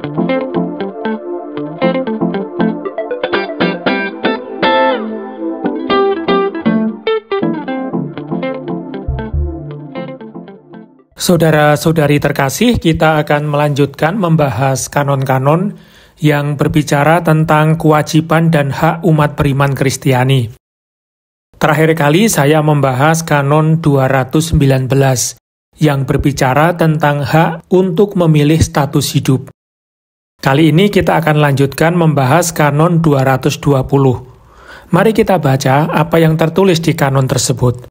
Saudara-saudari terkasih, kita akan melanjutkan membahas kanon-kanon yang berbicara tentang kewajiban dan hak umat beriman Kristiani. Terakhir kali saya membahas kanon 219 yang berbicara tentang hak untuk memilih status hidup. Kali ini kita akan lanjutkan membahas kanon 220. Mari kita baca apa yang tertulis di kanon tersebut.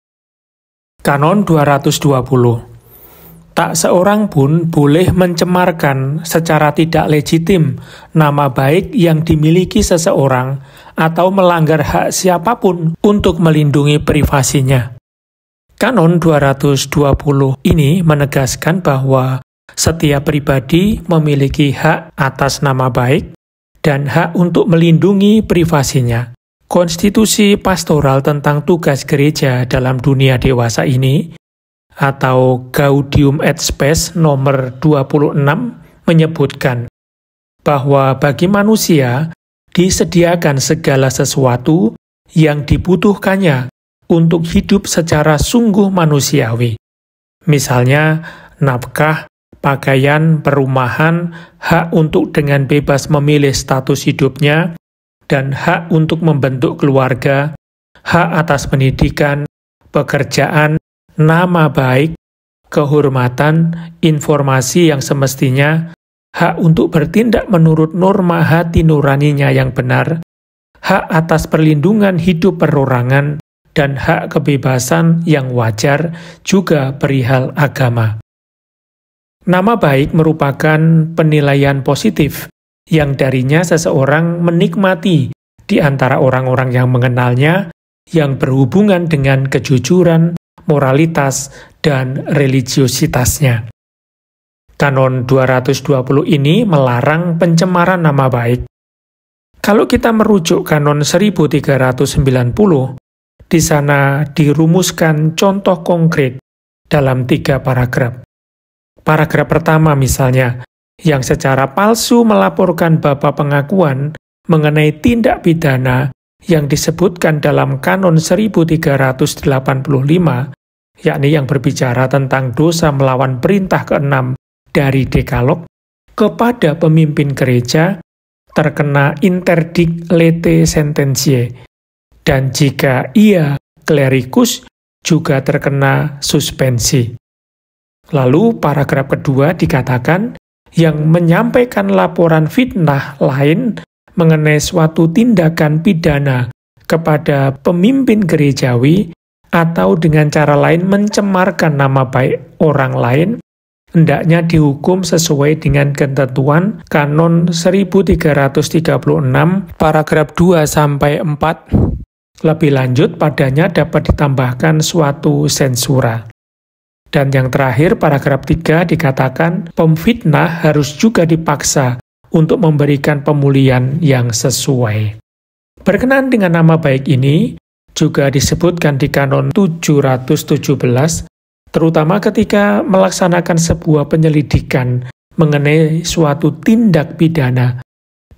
Kanon 220. Tak seorang pun boleh mencemarkan secara tidak legitim nama baik yang dimiliki seseorang atau melanggar hak siapapun untuk melindungi privasinya. Kanon 220 ini menegaskan bahwa setiap pribadi memiliki hak atas nama baik dan hak untuk melindungi privasinya. Konstitusi pastoral tentang tugas gereja dalam dunia dewasa ini atau Gaudium et Spes nomor 26 menyebutkan bahwa bagi manusia disediakan segala sesuatu yang dibutuhkannya untuk hidup secara sungguh manusiawi. Misalnya nafkah, pakaian, perumahan, hak untuk dengan bebas memilih status hidupnya, dan hak untuk membentuk keluarga, hak atas pendidikan, pekerjaan, nama baik, kehormatan, informasi yang semestinya, hak untuk bertindak menurut norma hati nuraninya yang benar, hak atas perlindungan hidup perorangan, dan hak kebebasan yang wajar juga perihal agama. Nama baik merupakan penilaian positif yang darinya seseorang menikmati di antara orang-orang yang mengenalnya yang berhubungan dengan kejujuran, moralitas, dan religiositasnya. Kanon 220 ini melarang pencemaran nama baik. Kalau kita merujuk kanon 1390, di sana dirumuskan contoh konkret dalam 3 paragraf. Paragraf pertama misalnya, yang secara palsu melaporkan bapa pengakuan mengenai tindak pidana yang disebutkan dalam kanon 1385, yakni yang berbicara tentang dosa melawan perintah ke-6 dari Dekalog, kepada pemimpin gereja terkena interdict lete sententiae, dan jika ia klerikus juga terkena suspensi. Lalu paragraf kedua dikatakan, yang menyampaikan laporan fitnah lain mengenai suatu tindakan pidana kepada pemimpin gerejawi atau dengan cara lain mencemarkan nama baik orang lain, hendaknya dihukum sesuai dengan ketentuan kanon 1336 paragraf 2-4. Lebih lanjut, padanya dapat ditambahkan suatu sensura. Dan yang terakhir, paragraf 3 dikatakan pemfitnah harus juga dipaksa untuk memberikan pemulihan yang sesuai. Berkenaan dengan nama baik ini, juga disebutkan di kanon 717, terutama ketika melaksanakan sebuah penyelidikan mengenai suatu tindak pidana.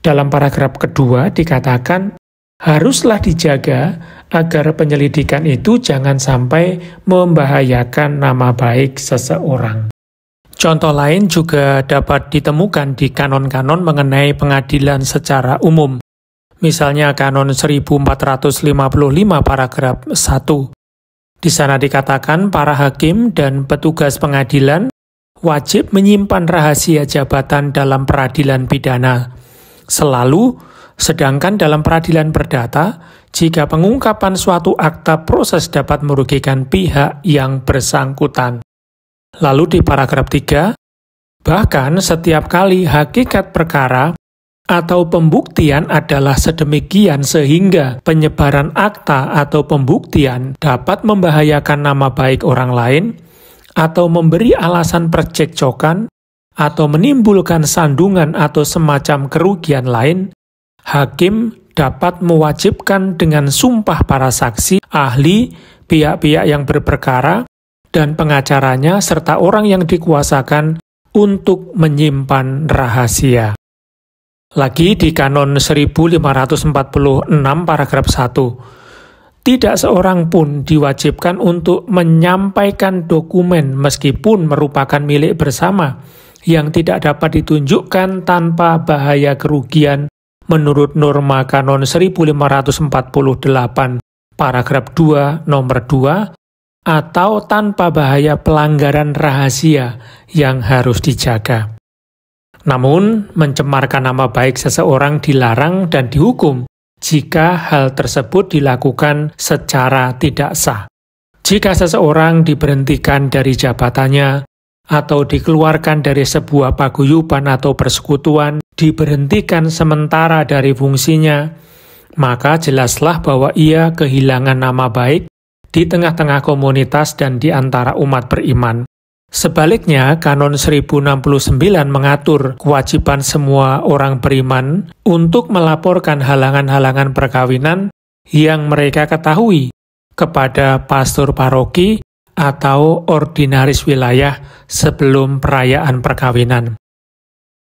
Dalam paragraf kedua dikatakan, haruslah dijaga agar penyelidikan itu jangan sampai membahayakan nama baik seseorang. Contoh lain juga dapat ditemukan di kanon-kanon mengenai pengadilan secara umum. Misalnya kanon 1455 paragraf 1. Di sana dikatakan para hakim dan petugas pengadilan wajib menyimpan rahasia jabatan dalam peradilan pidana selalu, sedangkan dalam peradilan perdata, jika pengungkapan suatu akta proses dapat merugikan pihak yang bersangkutan. Lalu di paragraf 3, bahkan setiap kali hakikat perkara atau pembuktian adalah sedemikian sehingga penyebaran akta atau pembuktian dapat membahayakan nama baik orang lain, atau memberi alasan percekcokan, atau menimbulkan sandungan atau semacam kerugian lain, hakim dapat mewajibkan dengan sumpah para saksi, ahli, pihak-pihak yang berperkara, dan pengacaranya serta orang yang dikuasakan untuk menyimpan rahasia. Lagi di Kanon 1546 paragraf 1, tidak seorang pun diwajibkan untuk menyampaikan dokumen meskipun merupakan milik bersama yang tidak dapat ditunjukkan tanpa bahaya kerugian menurut norma Kanon 1548 paragraf 2 nomor 2 atau tanpa bahaya pelanggaran rahasia yang harus dijaga. Namun, mencemarkan nama baik seseorang dilarang dan dihukum jika hal tersebut dilakukan secara tidak sah. Jika seseorang diberhentikan dari jabatannya atau dikeluarkan dari sebuah paguyuban atau persekutuan, diberhentikan sementara dari fungsinya, maka jelaslah bahwa ia kehilangan nama baik di tengah-tengah komunitas dan di antara umat beriman. Sebaliknya, Kanon 1069 mengatur kewajiban semua orang beriman untuk melaporkan halangan-halangan perkawinan yang mereka ketahui kepada pastor paroki atau ordinaris wilayah sebelum perayaan perkawinan.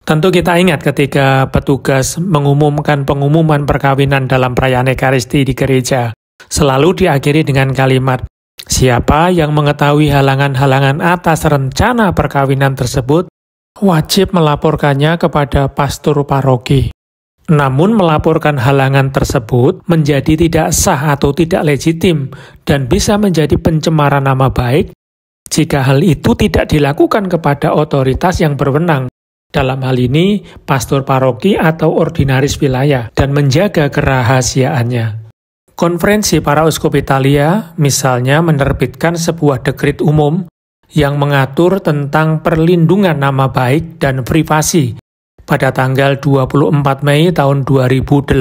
Tentu kita ingat ketika petugas mengumumkan pengumuman perkawinan dalam perayaan Ekaristi di gereja, selalu diakhiri dengan kalimat, siapa yang mengetahui halangan-halangan atas rencana perkawinan tersebut, wajib melaporkannya kepada pastor paroki. Namun melaporkan halangan tersebut menjadi tidak sah atau tidak legitim dan bisa menjadi pencemaran nama baik jika hal itu tidak dilakukan kepada otoritas yang berwenang. Dalam hal ini, pastor paroki atau ordinaris wilayah dan menjaga kerahasiaannya. Konferensi para uskup Italia misalnya menerbitkan sebuah dekret umum yang mengatur tentang perlindungan nama baik dan privasi pada tanggal 24 Mei tahun 2018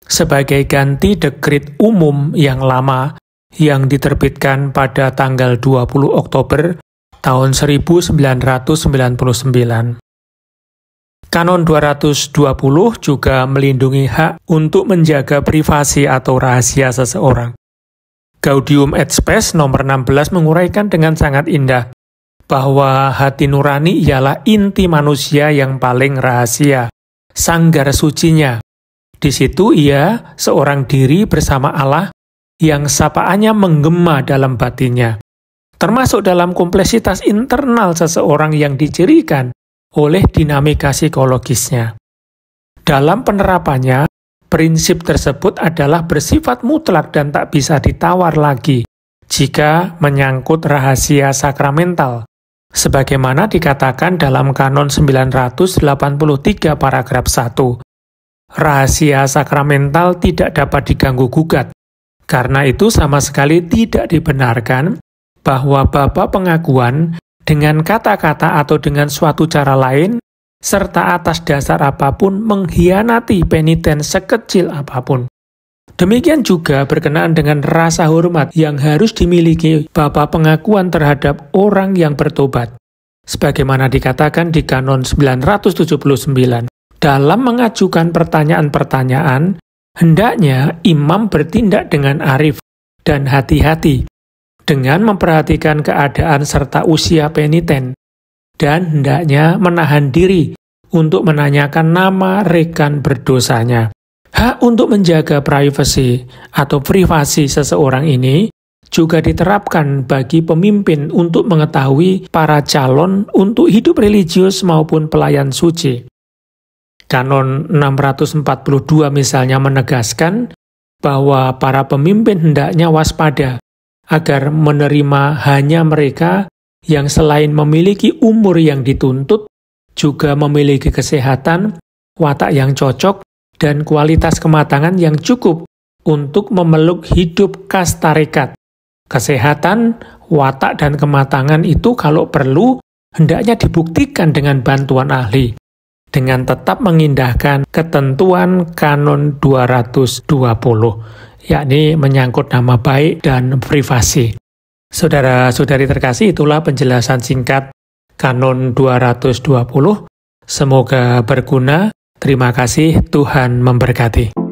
sebagai ganti dekret umum yang lama yang diterbitkan pada tanggal 20 Oktober tahun 1999. Kanon 220 juga melindungi hak untuk menjaga privasi atau rahasia seseorang. Gaudium et Spes nomor 16 menguraikan dengan sangat indah bahwa hati nurani ialah inti manusia yang paling rahasia, sanggar sucinya. Di situ ia seorang diri bersama Allah yang sapaannya menggema dalam batinnya, termasuk dalam kompleksitas internal seseorang yang dicirikan oleh dinamika psikologisnya. Dalam penerapannya, prinsip tersebut adalah bersifat mutlak dan tak bisa ditawar lagi jika menyangkut rahasia sakramental, sebagaimana dikatakan dalam Kanon 983 paragraf 1. Rahasia sakramental tidak dapat diganggu-gugat, karena itu sama sekali tidak dibenarkan bahwa bapa pengakuan dengan kata-kata atau dengan suatu cara lain, serta atas dasar apapun mengkhianati peniten sekecil apapun. Demikian juga berkenaan dengan rasa hormat yang harus dimiliki bapa pengakuan terhadap orang yang bertobat. Sebagaimana dikatakan di Kanon 979, dalam mengajukan pertanyaan-pertanyaan, hendaknya imam bertindak dengan arif dan hati-hati, dengan memperhatikan keadaan serta usia peniten, dan hendaknya menahan diri untuk menanyakan nama rekan berdosanya. Hak untuk menjaga privasi atau privasi seseorang ini juga diterapkan bagi pemimpin untuk mengetahui para calon untuk hidup religius maupun pelayan suci. Kanon 642 misalnya menegaskan bahwa para pemimpin hendaknya waspada agar menerima hanya mereka yang selain memiliki umur yang dituntut, juga memiliki kesehatan, watak yang cocok, dan kualitas kematangan yang cukup untuk memeluk hidup kastarekat. Kesehatan, watak, dan kematangan itu kalau perlu, hendaknya dibuktikan dengan bantuan ahli, dengan tetap mengindahkan ketentuan Kanon 220. Yakni menyangkut nama baik dan privasi. Saudara-saudari terkasih, itulah penjelasan singkat Kanon 220. Semoga berguna. Terima kasih, Tuhan memberkati.